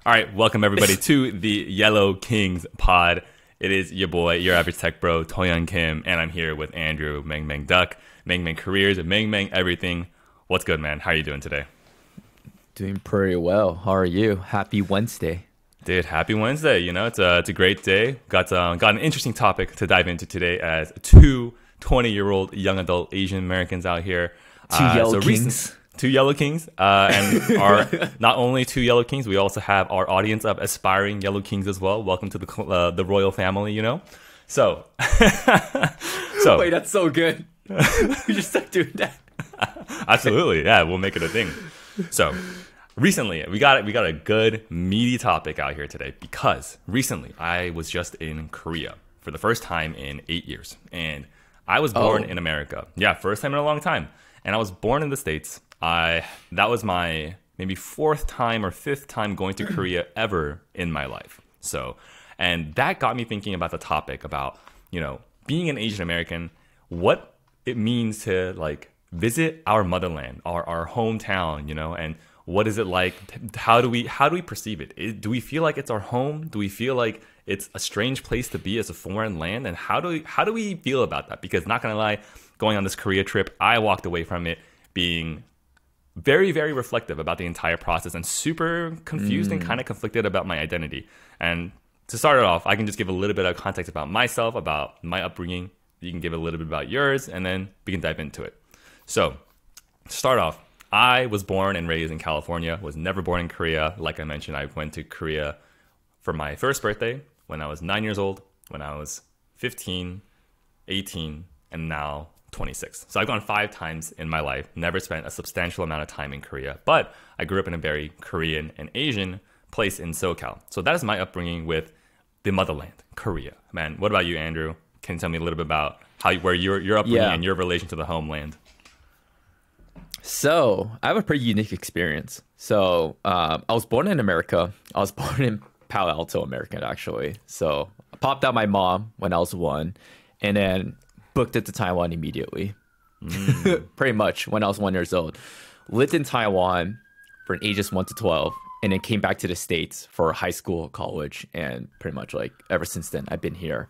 All right, welcome everybody to the Yellow Kings pod. It is your boy, your average tech bro, Toyoung Kim, and I'm here with Andrew, Meng Meng Duck, Meng Meng Careers, and Meng Meng Everything. What's good, man? How are you doing today? Doing pretty well. How are you? Happy Wednesday. Dude, happy Wednesday. You know, it's a great day. Got an interesting topic to dive into today as two 20-year-old young adult Asian Americans out here. Two yellow kings. Two Yellow Kings, and our not only two Yellow Kings, we also have our audience of aspiring Yellow Kings as well. Welcome to the royal family, you know. So, Wait, that's so good. We just start doing that. Absolutely, yeah, we'll make it a thing. So, recently we got a good meaty topic out here today because recently I was just in Korea for the first time in 8 years, and I was born in America. Yeah, first time in a long time, and I was born in the States. That was my maybe fourth time or fifth time going to Korea ever in my life. So, and that got me thinking about the topic about, you know, being an Asian American, what it means to like visit our motherland, our hometown, you know, and what is it like? How do we perceive it? Do we feel like it's our home? Do we feel like it's a strange place to be as a foreign land? And how do we feel about that? Because not gonna lie, going on this Korea trip, I walked away from it being very, very reflective about the entire process and super confused and kind of conflicted about my identity. And to start it off, I can just give a little bit of context about myself, about my upbringing. You can give a little bit about yours, and then we can dive into it. So, to start off, I was born and raised in California, was never born in Korea. Like I mentioned, I went to Korea for my first birthday when I was 9 years old, when I was 15, 18, and now 26. So I've gone 5 times in my life, never spent a substantial amount of time in Korea, but I grew up in a very Korean and Asian place in SoCal. So that is my upbringing with the motherland, Korea. Man, what about you, Andrew? Can you tell me a little bit about where your upbringing and your relation to the homeland? So I have a pretty unique experience. So I was born in America. I was born in Palo Alto, America, actually. So I popped out my mom when I was 1, and then booked it to Taiwan immediately. Pretty much when I was 1 year old. Lived in Taiwan for ages 1 to 12, and then came back to the States for high school, college, and pretty much like ever since then I've been here.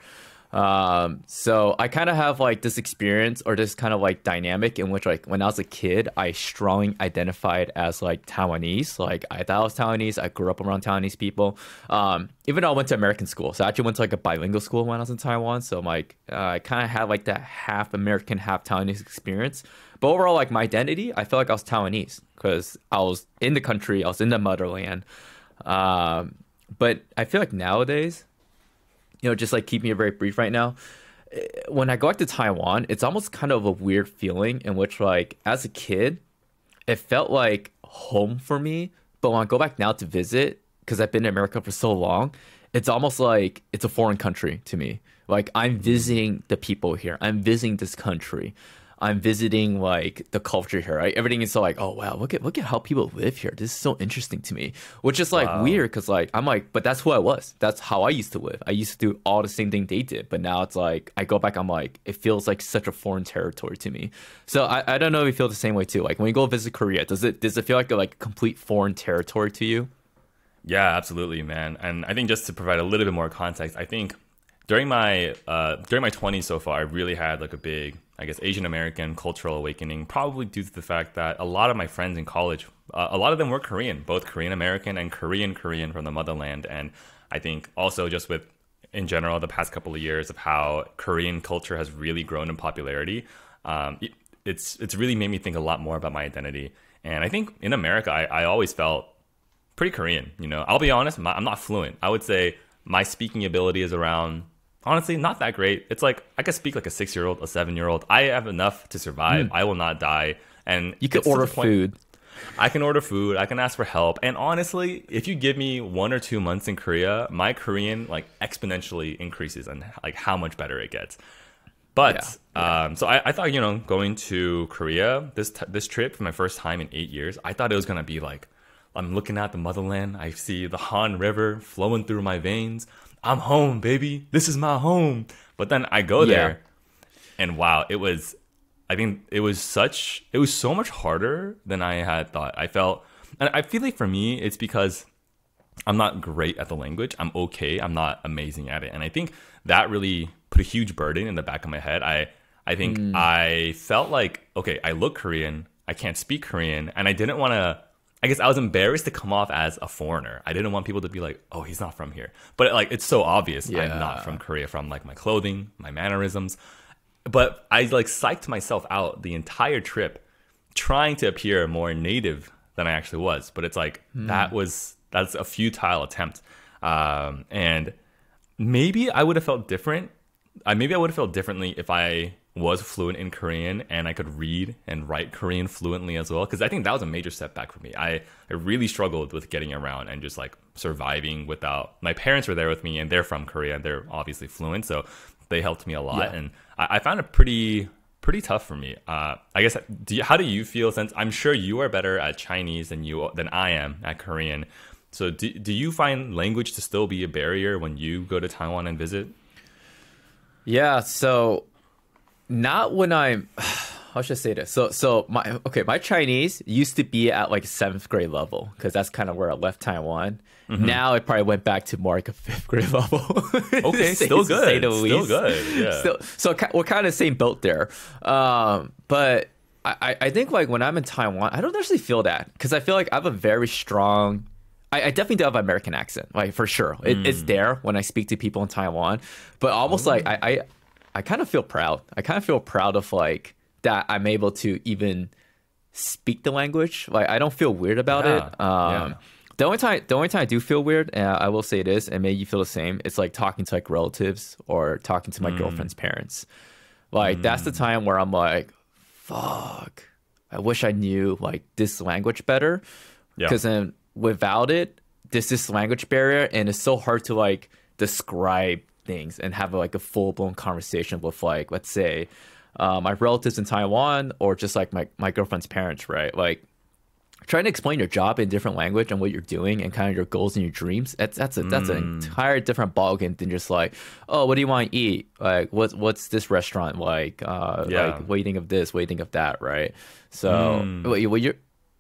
So I kind of have like this experience or this kind of like dynamic in which like when I was a kid, I strongly identified as like Taiwanese. Like I thought I was Taiwanese. I grew up around Taiwanese people. Even though I went to American school, so I actually went to like a bilingual school when I was in Taiwan. So like I kind of had like that half American, half Taiwanese experience. But overall, like my identity, I felt like I was Taiwanese because I was in the country, I was in the motherland. But I feel like nowadays, you know, just like keeping it very brief right now, when I go back to Taiwan, it's almost kind of a weird feeling in which like as a kid, it felt like home for me. But when I go back now to visit, because I've been in America for so long, it's almost like it's a foreign country to me. Like I'm visiting the people here. I'm visiting this country. I'm visiting like the culture here, right? Everything is so like, oh wow, look at how people live here. This is so interesting to me, which is like weird because like I'm like, but that's who I was. That's how I used to live. I used to do all the same thing they did, but now it's like I go back, I'm like, it feels like such a foreign territory to me. So I don't know if you feel the same way too. Like when you go visit Korea, does it feel like a complete foreign territory to you? Yeah, absolutely, man. And I think just to provide a little bit more context, I think during my 20s so far, I really had like a big, I guess, Asian American cultural awakening, probably due to the fact that a lot of my friends in college, a lot of them were Korean, both Korean American and Korean from the motherland. And I think also just with, in general, the past couple of years of how Korean culture has really grown in popularity, it's really made me think a lot more about my identity. And I think in America, I always felt pretty Korean. You know, I'll be honest, I'm not fluent. I would say my speaking ability is around, honestly, not that great. It's like I could speak like a 6-year-old, a 7-year-old. I have enough to survive. I will not die. And you can order food. I can order food. I can ask for help. And honestly, if you give me 1 or 2 months in Korea, my Korean like exponentially increases and like how much better it gets. But so I thought, you know, going to Korea, this trip for my first time in 8 years, I thought it was gonna be like, I'm looking at the motherland. I see the Han River flowing through my veins. I'm home, baby. This is my home. But then I go there, and wow, I think it was so much harder than I had thought. I feel like for me, it's because I'm not great at the language. I'm okay. I'm not amazing at it. And I think that really put a huge burden in the back of my head. I think I felt like, okay, I look Korean, I can't speak Korean, and I didn't want to, I guess I was embarrassed to come off as a foreigner. I didn't want people to be like, oh, he's not from here. But like, it's so obvious I'm not from Korea, from like my clothing, my mannerisms. But I like psyched myself out the entire trip trying to appear more native than I actually was. But it's like, that's a futile attempt. And maybe I would have felt different. Maybe I would have felt differently if I was fluent in Korean and I could read and write Korean fluently as well. Because I think that was a major setback for me. I really struggled with getting around and just like surviving without, my parents were there with me and they're from Korea and they're obviously fluent. So they helped me a lot. Yeah. And I found it pretty tough for me. I guess, how do you feel, since I'm sure you are better at Chinese than I am at Korean? So do you find language to still be a barrier when you go to Taiwan and visit? Yeah, so not when I'm, how should I say this? So my Chinese used to be at like 7th grade level because that's kind of where I left Taiwan. Mm-hmm. Now it probably went back to more like a 5th grade level. Okay, still good. Still good. Yeah. So we're kind of same boat there. But I think like when I'm in Taiwan, I don't actually feel that because I feel like I have a very strong, I definitely do have an American accent, like for sure. It's there when I speak to people in Taiwan, but almost like I kind of feel proud. I kind of feel proud of like that I'm able to even speak the language. Like I don't feel weird about it. The only time I do feel weird, and I will say this, and maybe you feel the same, it's like talking to like relatives or talking to my girlfriend's parents. Like that's the time where I'm like, fuck, I wish I knew like this language better. Because then without it, there's this language barrier, and it's so hard to like describe things and have like a full-blown conversation with like, let's say, my relatives in Taiwan or just like my girlfriend's parents, right? Like trying to explain your job in different language and what you're doing and kind of your goals and your dreams. That's an entire different ballgame than just like, oh, what do you want to eat? Like what's this restaurant like? Like what do you think of this? What do you think of that? Right? So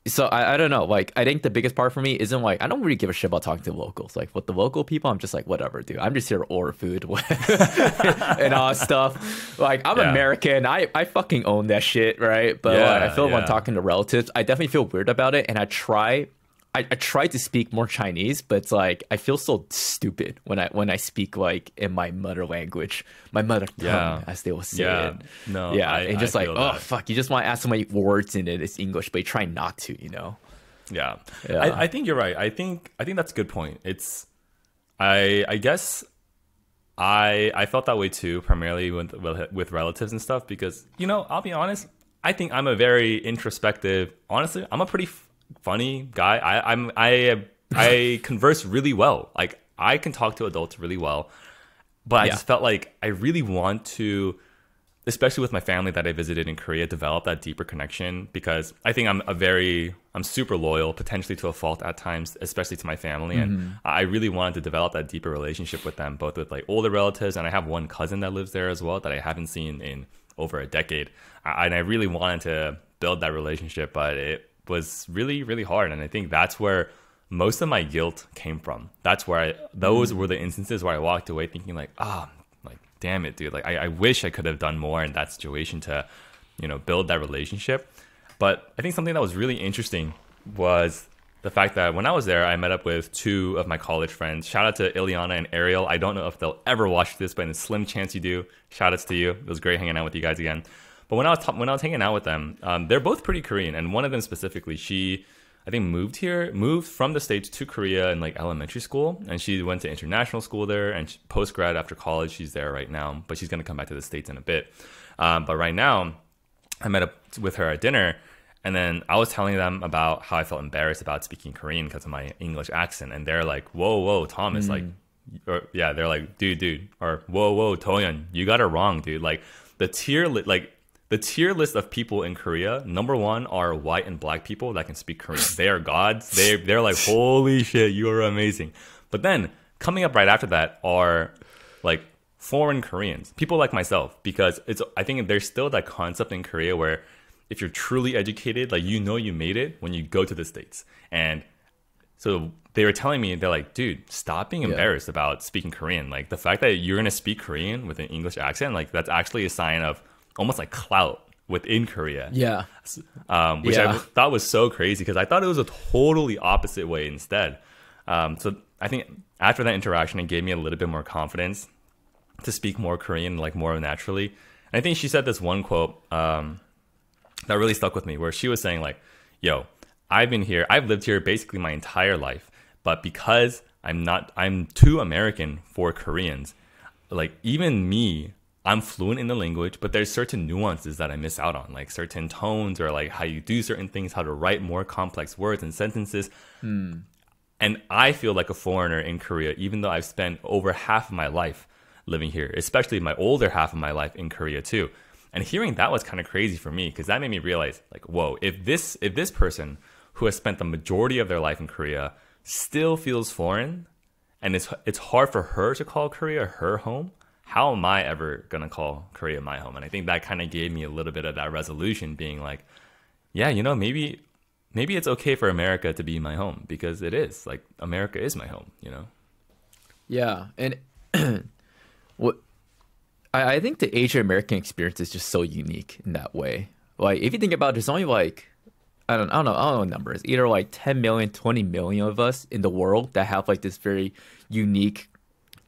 So I don't know. Like I think the biggest part for me isn't like I don't really give a shit about talking to locals. Like with the local people, I'm just like whatever, dude. I'm just here to order food and all that stuff. Like I'm American. I fucking own that shit, right? But like, I feel when talking to relatives, I definitely feel weird about it, and I try to speak more Chinese, but it's like I feel so stupid when I speak like in my mother language, my mother tongue, as they will say it. No, and just like, that. Fuck, you just want to add so many words in it. It's English, but you try not to, you know. Yeah. I think you're right. I think that's a good point. It's I guess I felt that way too, primarily with relatives and stuff, because I'll be honest. I think I'm a very introspective. Honestly, I'm a pretty funny guy. I converse really well. Like I can talk to adults really well, but I just felt like I really want to, especially with my family that I visited in Korea, develop that deeper connection, because I think I'm super loyal, potentially to a fault at times, especially to my family. And I really wanted to develop that deeper relationship with them, both with like older relatives, and I have one cousin that lives there as well that I haven't seen in over a decade. And I really wanted to build that relationship, but it was really, really hard. And I think that's where most of my guilt came from. That's where those were the instances where I walked away thinking like, like, damn it, dude. Like, I wish I could have done more in that situation to, build that relationship. But I think something that was really interesting was the fact that when I was there, I met up with two of my college friends. Shout out to Ileana and Ariel. I don't know if they'll ever watch this, but in a slim chance you do, shout outs to you. It was great hanging out with you guys again. But when I was hanging out with them, they're both pretty Korean, and one of them specifically, she, I think, moved from the States to Korea in like elementary school, and she went to international school there, and post grad after college, she's there right now, but she's gonna come back to the States in a bit. But right now, I met up with her at dinner, and then I was telling them about how I felt embarrassed about speaking Korean because of my English accent, and they're like, "Whoa, Thomas!" Like, they're like, "Dude," or "Whoa, Toyon, you got it wrong, dude." Like the tier list of people in Korea, number one are white and black people that can speak Korean. They are gods. They're like, holy shit, you are amazing. But then coming up right after that are like foreign Koreans, people like myself, because I think there's still that concept in Korea where if you're truly educated, like you made it when you go to the States. And so they were telling me, they're like, dude, stop being embarrassed about speaking Korean. Like the fact that you're gonna speak Korean with an English accent, like that's actually a sign of almost like clout within Korea. Yeah. Which I thought was so crazy because I thought it was a totally opposite way instead. So I think after that interaction, it gave me a little bit more confidence to speak more Korean, like more naturally. And I think she said this one quote that really stuck with me, where she was saying like, yo, I've lived here basically my entire life, but because I'm too American for Koreans, like even me, I'm fluent in the language, but there's certain nuances that I miss out on, like certain tones or like how you do certain things, how to write more complex words and sentences. And I feel like a foreigner in Korea, even though I've spent over half of my life living here, especially my older half of my life in Korea too. And hearing that was kind of crazy for me because that made me realize like, whoa, if this person who has spent the majority of their life in Korea still feels foreign and it's hard for her to call Korea her home, how am I ever going to call Korea my home? And I think that kind of gave me a little bit of that resolution being like, yeah, you know, maybe it's okay for America to be my home because it is. Like, America is my home, you know? Yeah. And what I think the Asian American experience is just so unique in that way. Like, if you think about it, there's only like, I don't know numbers, either like 10 million, 20 million of us in the world that have like this very unique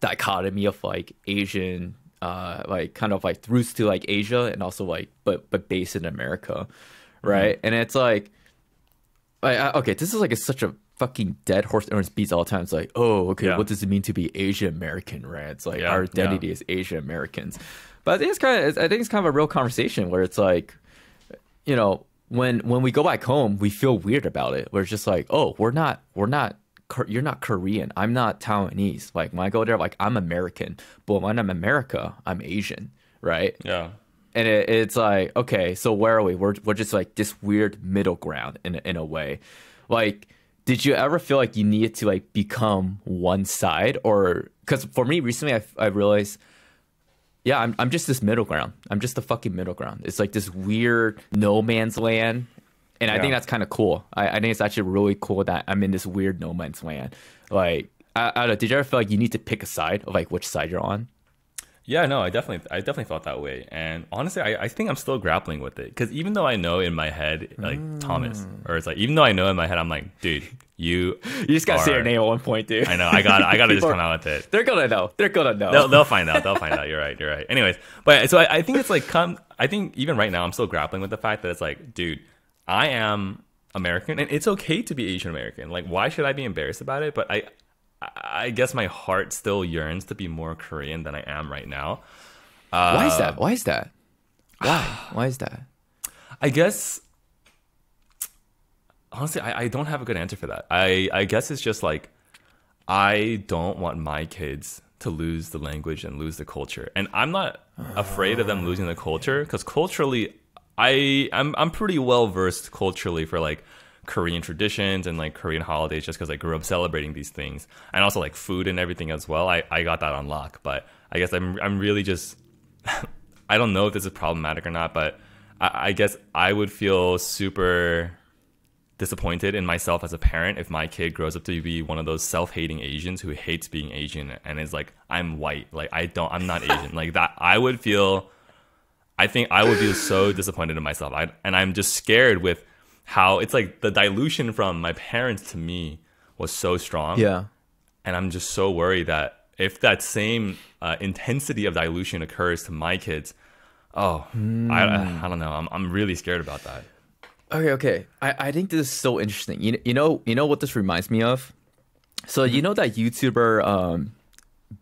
dichotomy of like Asian, like kind of like roots to like Asia and also like, but based in America, right? And it's like, okay, this is like such a fucking dead horse Ernest beats all the time. It's like, oh, okay, what does it mean to be Asian American, right? It's like our identity is Asian Americans. But I think it's kind of a real conversation where it's like, you know, when we go back home, we feel weird about it. We're just like, oh, you're not Korean. I'm not Taiwanese. Like when I go there, like I'm American. But when I'm America, I'm Asian, right? Yeah. And it's like, okay, so where are we? We're just like this weird middle ground in a way. Like, did you ever feel like you needed to like become one side? Or because for me recently, I realized, yeah, I'm just this middle ground. I'm just the fucking middle ground. It's like this weird no man's land. And I think that's kind of cool. I think it's actually really cool that I'm in this weird no man's land. Like, I don't know, did you ever feel like you need to pick a side of like which side you're on? Yeah, no, I definitely felt that way. And honestly, I think I'm still grappling with it. Because even though I know in my head, like Thomas, or it's like, even though I know in my head, I'm like, dude, you just gotta say your name at one point, dude. I know, I gotta just come out with it. They're gonna know. They'll find out. You're right. Anyways, but so I think it's like, I think even right now, I'm still grappling with the fact that it's like, dude, I am American, and it's okay to be Asian American. Like, why should I be embarrassed about it? But I guess my heart still yearns to be more Korean than I am right now. Why is that? Why is that? Why is that? I guess, honestly, I don't have a good answer for that. I guess it's just like, I don't want my kids to lose the language and lose the culture. And I'm not afraid of them losing the culture, because culturally, I'm pretty well versed culturally for like Korean traditions and like Korean holidays, just because I grew up celebrating these things, and also like food and everything as well. I got that on lock. But I guess I'm really just I don't know if this is problematic or not, but I guess I would feel super disappointed in myself as a parent if my kid grows up to be one of those self-hating Asians who hates being Asian and is like, I'm white, like I'm not Asian, like that. I think I would be so disappointed in myself. I'm just scared with how it's like the dilution from my parents to me was so strong. Yeah. And I'm just so worried that if that same intensity of dilution occurs to my kids, I don't know. I'm really scared about that. Okay. I think this is so interesting. You know what this reminds me of? So you know that YouTuber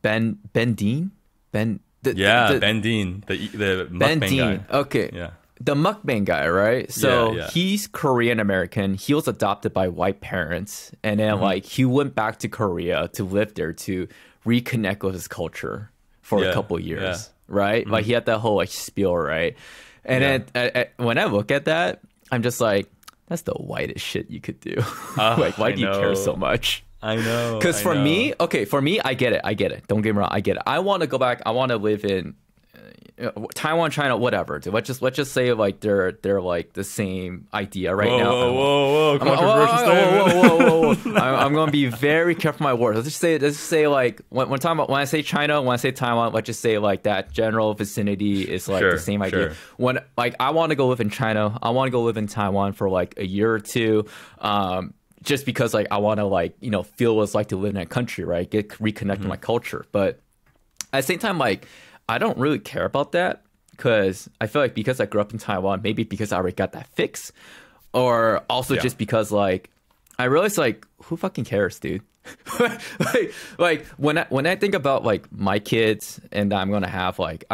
Ben Dean? Ben Dean, the mukbang guy. Okay. Yeah. The mukbang guy, right? So Yeah. he's Korean American. He was adopted by white parents, and then like he went back to Korea to live there to reconnect with his culture for a couple years, right? Like he had that whole like spiel, right? And then when I look at that, I'm just like, that's the whitest shit you could do. Like, why do you care so much? I know. Because for me, I get it. Don't get me wrong, I get it. I want to go back. I want to live in, Taiwan, China, whatever. Dude. Let's just say like they're like the same idea right now. Whoa, controversial statement. I'm gonna be very careful with my words. Let's just say like when I say China, when I say Taiwan, let's just say like that general vicinity is like the same idea. Sure. When like I want to go live in China, I want to go live in Taiwan for like a year or two. Just because like I want to like feel what it's like to live in that country, right? Reconnect with my culture. But at the same time, like I don't really care about that because I feel like because I grew up in Taiwan, maybe because I already got that fix, or also just because like I realized like who fucking cares, dude? like when I think about like my kids and I'm gonna have like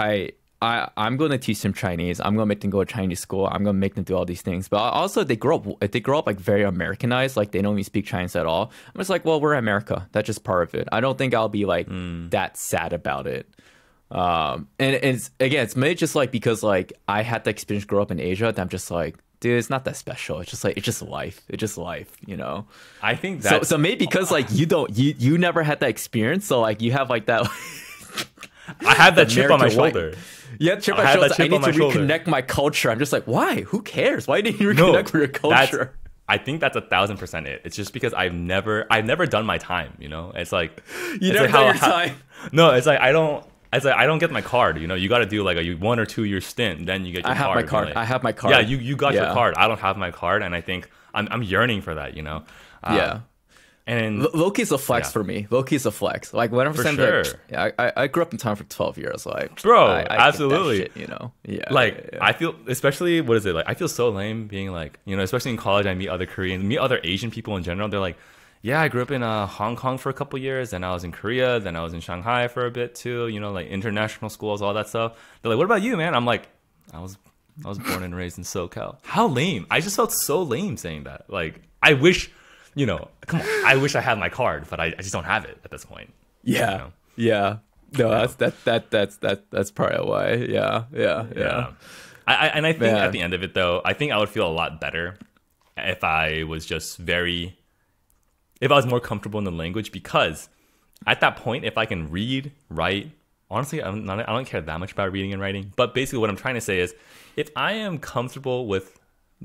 I'm going to teach them Chinese. I'm going to make them go to Chinese school. I'm going to make them do all these things. But also, they grow up like very Americanized. Like they don't even speak Chinese at all. I'm just like, well, we're America. That's just part of it. I don't think I'll be like that sad about it. And it's maybe just like because like I had the experience grow up in Asia. That I'm just like, dude, it's not that special. It's just like it's just life. It's just life, I think that so maybe because like you never had that experience. So like you have like that. I had that chip on my shoulder. Yeah, chip on my shoulder. I need to reconnect my culture. I'm just like, why? Who cares? Why didn't you reconnect with your culture? I think that's 1,000% it. It's just because I've never done my time. It's like you never done your time. No, it's like I don't get my card. You got to do like a 1 or 2 year stint, then you get your card. I have my card. Yeah, you got your card. I don't have my card, and I think I'm yearning for that. Yeah. And low-key's a flex for me. Low-key's a flex. Like whenever I grew up in Taiwan for 12 years. Like, bro, I absolutely. Get that shit, Yeah. Like I feel, especially what is it like? I feel so lame being like, especially in college. I meet other Koreans, meet other Asian people in general. They're like, yeah, I grew up in Hong Kong for a couple years, then I was in Korea, then I was in Shanghai for a bit too. Like international schools, all that stuff. They're like, what about you, man? I'm like, I was born and raised in SoCal. How lame! I just felt so lame saying that. Like, I wish. Come on. I wish I had my card, but I just don't have it at this point. Yeah. Yeah. No, that's part of why. Yeah. And I think at the end of it, though, I think I would feel a lot better if I was more comfortable in the language, because at that point, if I can read, write, honestly, I don't care that much about reading and writing. But basically, what I'm trying to say is, if I am comfortable with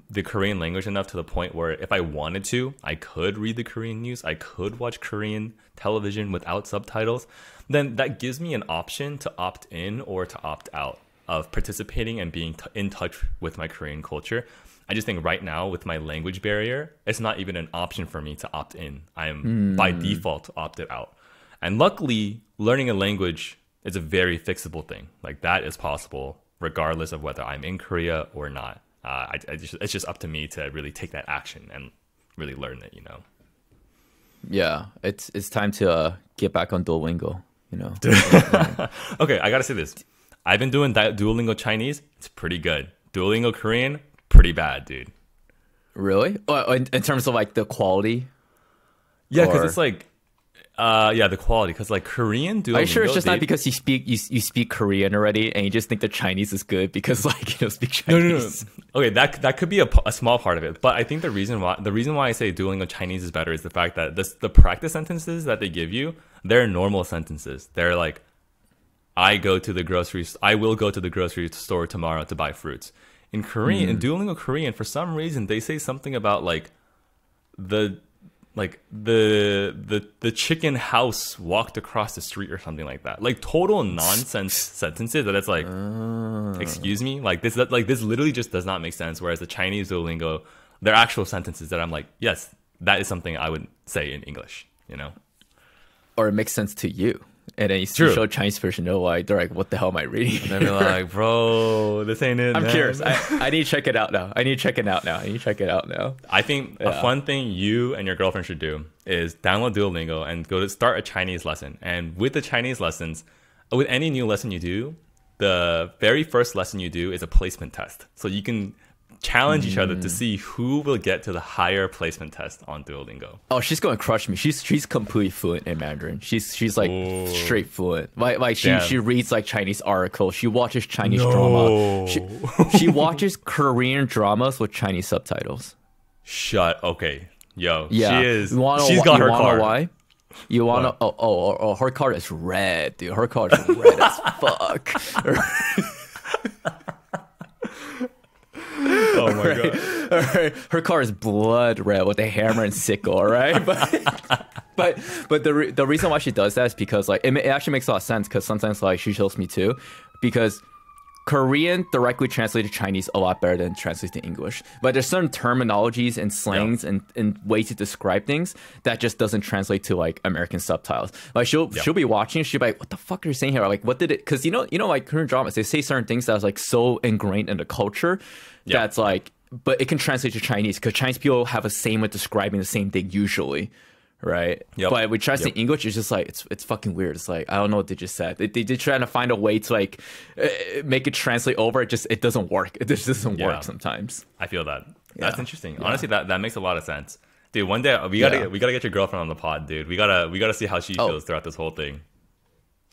the Korean language enough to the point where if I wanted to, I could read the Korean news, I could watch Korean television without subtitles, then that gives me an option to opt in or to opt out of participating and being in touch with my Korean culture. I just think right now with my language barrier, it's not even an option for me to opt in. I am by default opted out. And luckily, learning a language is a very fixable thing. Like that is possible regardless of whether I'm in Korea or not. It's just up to me to really take that action and really learn it, Yeah, it's time to get back on Duolingo, Okay, I gotta say this. I've been doing Duolingo Chinese. It's pretty good. Duolingo Korean, pretty bad, dude. Really? In terms of like the quality? Yeah, because it's like, the quality. Because like Korean Duolingo. Are you sure it's just not because you speak Korean already and you just think the Chinese is good because like speak Chinese? No. Okay, that could be a small part of it, but I think the reason why I say Duolingo Chinese is better is the fact that the practice sentences that they give you, they're normal sentences. They're like, I will go to the grocery store tomorrow to buy fruits. In Korean, in Duolingo Korean, for some reason they say something about like the chicken house walked across the street or something like that. Like total nonsense sentences that it's like, excuse me, like this literally just does not make sense. Whereas the Chinese Duolingo, they're actual sentences that I'm like, yes, that is something I would say in English, Or it makes sense to you. And then you show a Chinese person, they're like, what the hell am I reading? And they're like, bro, this ain't it. I'm curious. I need to check it out now. I think a fun thing you and your girlfriend should do is download Duolingo and go to start a Chinese lesson. And with the Chinese lessons, with any new lesson you do, the very first lesson you do is a placement test. So you can challenge each other to see who will get to the higher placement test on Duolingo. Oh, she's going to crush me. She's completely fluent in Mandarin. She's like straight fluent. Like she reads like Chinese articles. She watches Chinese drama. She watches Korean dramas with Chinese subtitles. Okay. Yo, yeah. She's got her card. Why? You wanna? Her card is red, dude. Her card is red as fuck. Oh my god. Her car is blood red with a hammer and sickle, right? But the reason why she does that is because like it actually makes a lot of sense because sometimes like she shows me too because Korean directly translates to Chinese a lot better than translates to English. But there's certain terminologies and slangs and ways to describe things that just doesn't translate to like American subtitles. Like she'll be watching, she'll be like, "What the fuck are you saying here?" Like, what did it? Because you know, like Korean dramas, they say certain things that's like so ingrained in the culture that's like, but it can translate to Chinese because Chinese people have a same way of describing the same thing usually. Right. But with translating English, it's just like it's fucking weird. It's like I don't know what they just said. They did trying to find a way to like make it translate over. It doesn't work. It just doesn't work sometimes. I feel that. That's interesting. Honestly, that makes a lot of sense. Dude, one day we gotta get your girlfriend on the pod, dude. We gotta see how she feels throughout this whole thing.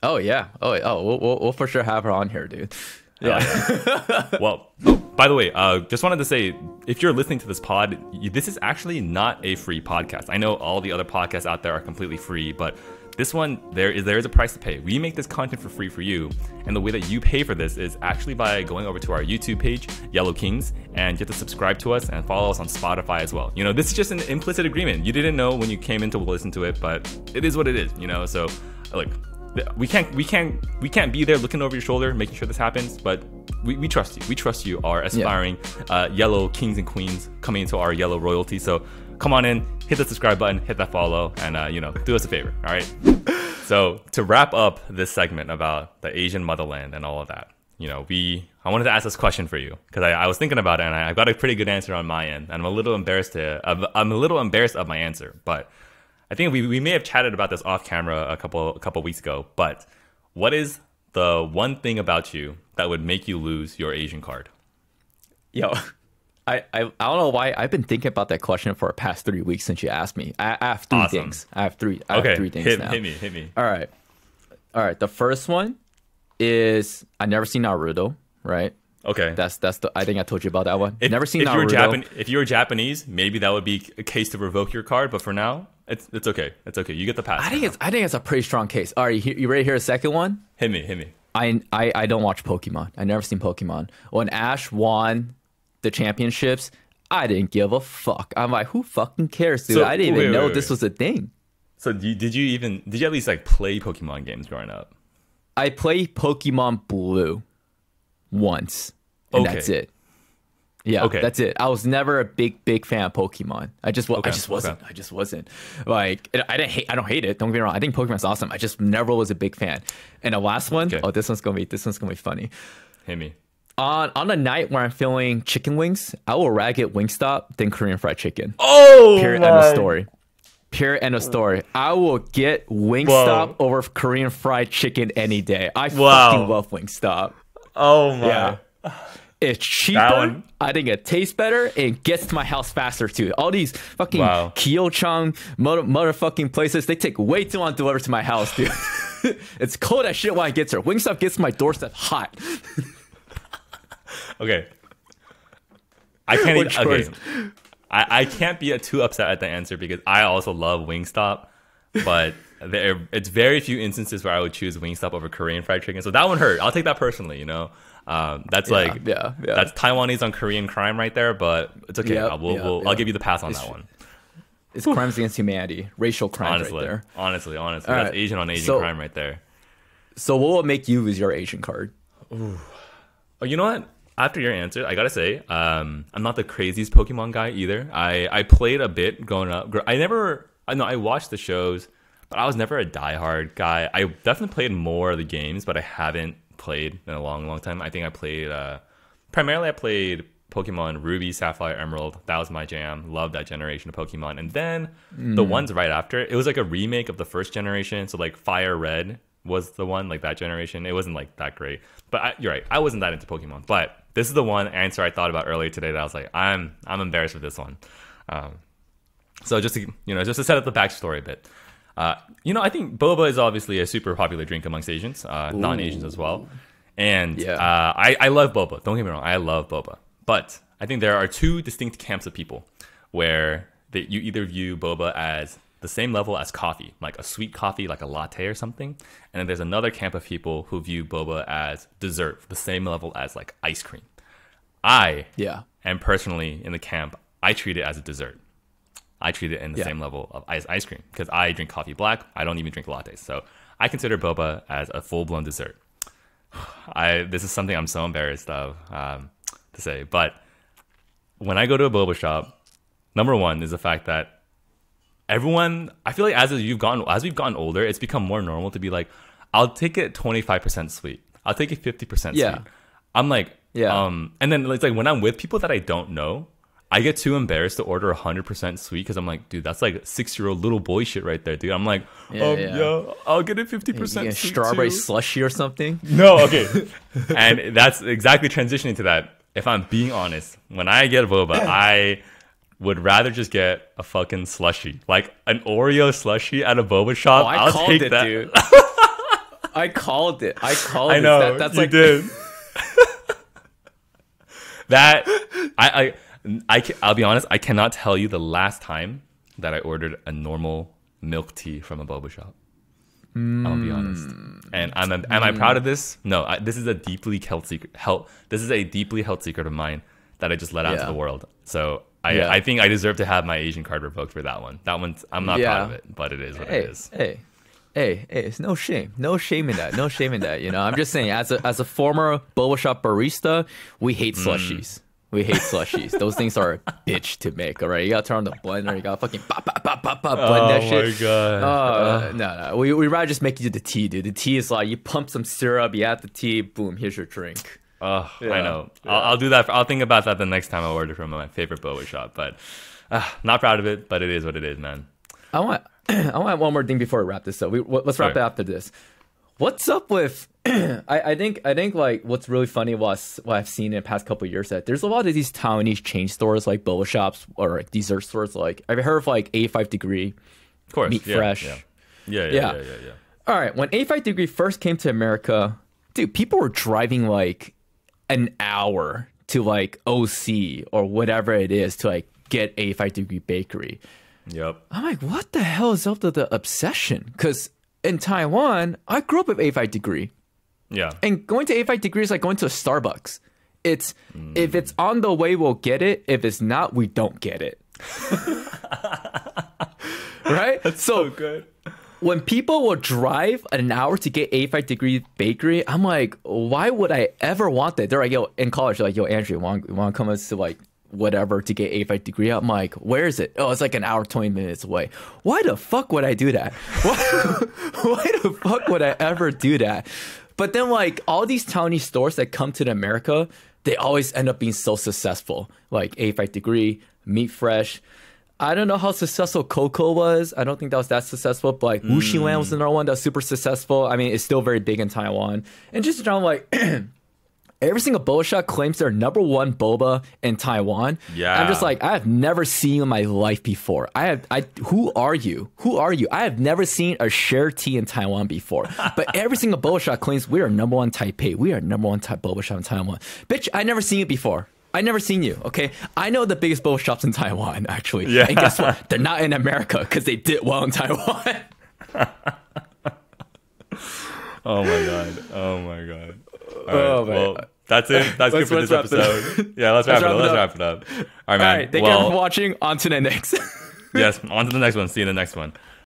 Oh yeah. We'll for sure have her on here, dude. Yeah. Well, by the way, just wanted to say, if you're listening to this pod, this is actually not a free podcast. I know all the other podcasts out there are completely free, but this one, there is a price to pay. We make this content for free for you, and the way that you pay for this is actually by going over to our YouTube page, Yellow Kings, and you have to subscribe to us and follow us on Spotify as well. You know, this is just an implicit agreement. You didn't know when you came in to listen to it, but it is what it is, you know? So, look, we can't be there looking over your shoulder making sure this happens, but we trust you. We trust you, our aspiring yellow kings and queens coming into our yellow royalty. So come on in, hit the subscribe button, hit that follow, and do us a favor. All right. So to wrap up this segment about the Asian motherland and all of that, I wanted to ask this question for you because I was thinking about it and I got a pretty good answer on my end, and I'm a little embarrassed of my answer, but I think we may have chatted about this off camera a couple weeks ago, but what is the one thing about you that would make you lose your Asian card? Yo, I don't know why I've been thinking about that question for the past 3 weeks since you asked me. I have three things. I have three things now. Hit me. All right. The first one is I never seen Naruto, right? Okay. That's the I think I told you about that one. Never seen Naruto. If you were Japanese, maybe that would be a case to revoke your card, but for now, it's okay. It's okay. You get the pass. I think it's a pretty strong case. All right, you ready to hear a second one? Hit me. I don't watch Pokemon. I never seen Pokemon. When Ash won the championships, I didn't give a fuck. I'm like, who fucking cares, dude? I didn't even know this was a thing. So did you at least like play Pokemon games growing up? I played Pokemon Blue once, and that's it. Yeah, that's it. I was never a big fan of Pokemon. I just wasn't. Like, I don't hate it. Don't get me wrong. I think Pokemon's awesome. I just never was a big fan. And the last one, this one's gonna be funny. Hit me. On a night where I'm feeling chicken wings, I will rather get Wingstop than Korean fried chicken. Oh, period. End of story. Period. End of story. I will get Wingstop over Korean fried chicken any day. I fucking love Wingstop. Oh my. Yeah. It's cheaper. I think it tastes better. It gets to my house faster too. All these fucking Kyochang motherfucking places, they take way too long to deliver to my house, dude. It's cold as shit when I get there. Wingstop gets to my doorstep hot. Okay. I can't be too upset at the answer because I also love Wingstop, but it's very few instances where I would choose Wingstop over Korean fried chicken. So that one hurt. I'll take that personally, That's that's Taiwanese on Korean crime right there, but it's okay. I'll give you the pass on that one. It's crimes against humanity, racial crimes right there. Honestly, that's Asian on Asian crime right there. So what will make you lose your Asian card? Ooh. Oh, you know what? After your answer, I gotta say, I'm not the craziest Pokemon guy either. I played a bit growing up. I watched the shows, but I was never a diehard guy. I definitely played more of the games, but I haven't played in a long time. I think I played primarily Pokemon Ruby, Sapphire, Emerald. That was my jam. Loved that generation of Pokemon. And then the ones right after, it was like a remake of the first generation. So like Fire Red was the one, like that generation. It wasn't like that great. But you're right, I wasn't that into Pokemon. But this is the one answer I thought about earlier today that I was like, I'm embarrassed with this one. So just to set up the backstory a bit. I think boba is obviously a super popular drink amongst Asians, non-Asians as well. And I love boba. Don't get me wrong, I love boba. But I think there are two distinct camps of people where you either view boba as the same level as coffee, like a sweet coffee, like a latte or something. And then there's another camp of people who view boba as dessert, the same level as like ice cream. I And personally, in the camp, I treat it as a dessert. I treat it in the same level of ice cream because I drink coffee black. I don't even drink lattes. So I consider boba as a full-blown dessert. This is something I'm so embarrassed of to say. But when I go to a boba shop, number one is the fact that everyone, I feel like as we've gotten older, it's become more normal to be like, I'll take it 25% sweet. I'll take it 50% sweet. I'm like, and then it's like when I'm with people that I don't know, I get too embarrassed to order 100% sweet because I'm like, dude, that's like 6-year-old little boy shit right there, dude. I'm like, I'll get it 50% sweet strawberry slushy or something. No, okay. And that's exactly transitioning to that. If I'm being honest, when I get boba, I would rather just get a fucking slushy, like an Oreo slushy at a boba shop. I'll take that, dude. I called it. I know. That's you like did. That I'll be honest. I cannot tell you the last time that I ordered a normal milk tea from a boba shop. I'll be honest. And am I proud of this? No. This is a deeply held secret. This is a deeply held secret of mine that I just let out to the world. So I think I deserve to have my Asian card revoked for that one. That one's I'm not proud of it, but it is what it is. Hey, it's no shame in that. No shame in that. You know, I'm just saying, as a former boba shop barista, we hate slushies. We hate slushies. Those things are a bitch to make. All right, you gotta turn on the blender. You gotta fucking blend that shit. Oh my god. No. We rather just make you the tea, dude. The tea is like you pump some syrup, you add the tea, boom, here's your drink. I know. I'll do that. I'll think about that the next time I order from my favorite boba shop. But not proud of it. But it is what it is, man. I want one more thing before we wrap this up. Let's wrap it after this. What's up with? I think like what's really funny was what I've seen in the past couple of years that there's a lot of these Taiwanese chain stores like boba shops or like dessert stores. Like I've heard of like 85 Degree, of course, Meat Fresh. Yeah. All right, when 85 Degree first came to America, dude, people were driving like an hour to like OC or whatever it is to like get 85 Degree Bakery. Yep. I'm like, what the hell is up to the obsession? Because in Taiwan, I grew up with 85 Degree. Yeah. And going to 85 Degree is like going to a Starbucks. It's if it's on the way, we'll get it. If it's not, we don't get it. Right? That's so good. When people will drive an hour to get 85 Degree Bakery, I'm like, why would I ever want that? They're like, yo, in college, they're like, yo, Andrew, you want to come us to like whatever to get 85 Degree? I'm like, where is it? Oh, it's like an hour 20 minutes away. Why the fuck would I do that? Why the fuck would I ever do that? But then like all these Taiwanese stores that come to America, they always end up being so successful. Like 85 Degree, Meat Fresh. I don't know how successful Coco was. I don't think that was that successful. But like Wuxilan was another one that was super successful. I mean, it's still very big in Taiwan. And just around like every single boba shop claims they're number one boba in Taiwan. Yeah. I'm just like, I have never seen in my life before. Who are you? Who are you? I have never seen a share tea in Taiwan before. But every single boba shop claims we are number one Taipei. We are number one boba shop in Taiwan. Bitch, I never seen it before. I never seen you, okay? I know the biggest boba shops in Taiwan, actually. Yeah. And guess what? They're not in America because they did well in Taiwan. Oh my god. All right, well, that's it. That's good for this episode. Yeah, let's wrap it up. All right, man. Thank you for watching. On to the next. Yes, on to the next one. See you in the next one.